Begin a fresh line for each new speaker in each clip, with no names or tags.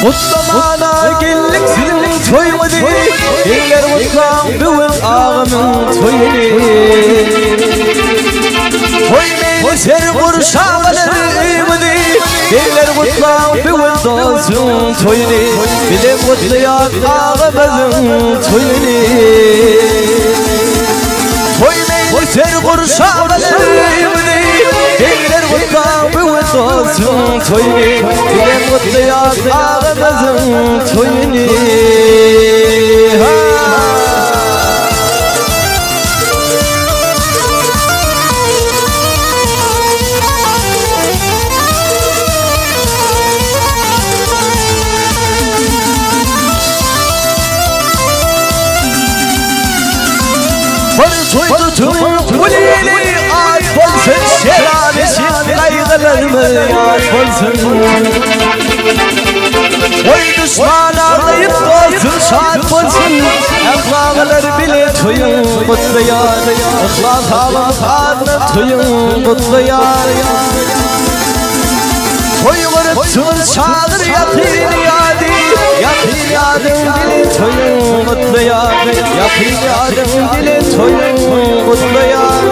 Mutlamana gellik zil toymadı Eller mutlam büvün ağamın toyunu Toymayın ser kurşağları iymadı Eller mutlam büvün dostun toyunu Bile mutlayan ağamızın toyunu Toymayın ser kurşağları iymadı Eller mutlam büvün dostun toyunu Bile mutlayan ağamızın toyunu Toydu tüm kuleli ağaç bolsun ameliyat olsun. Oy düşmana kayıp olsun, şad olsun. Ahlaklar bile toyun kutlayar, ahlak halın toyun kutlayar. Toyun çağır yakın yadi, yakın yadın dili toyun kutlayar, yakın yadın dili toyun kutlayar.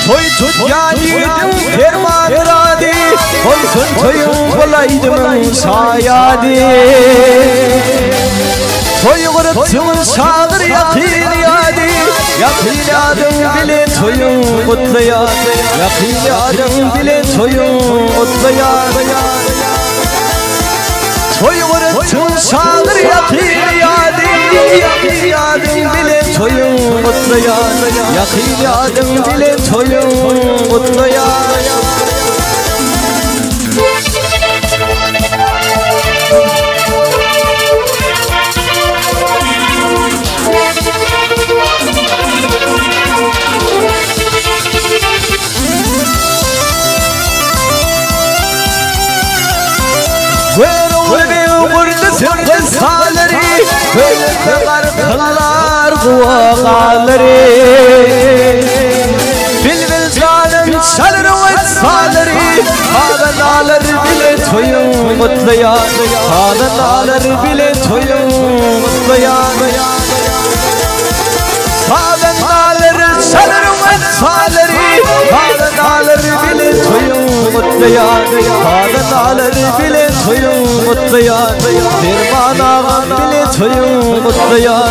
Toy tut yanıydım ferman radi, olsun toyun kolaydım sayadi. Toy kırıptın sağır yakın yadi, yakın yadım bile toyun kutlayar, yakın yadım bile toyun kutlayar. Toy kırıptın sağır yakın yadi, yakın yadım bile toyun kutlayar, yakın yadım bile toyun kutlayar. Kıllar kuvaları Bilbil canım çalır o etsaları Hadenalar bile toyun kutlayar, hadenalar bile toyun kutlayar. Hadenalar çalır o etsaları Hadenalar bile toyun kutlayar, hadenalar bile toyun kutlayar. Derman ağam bile toyun kutlayar.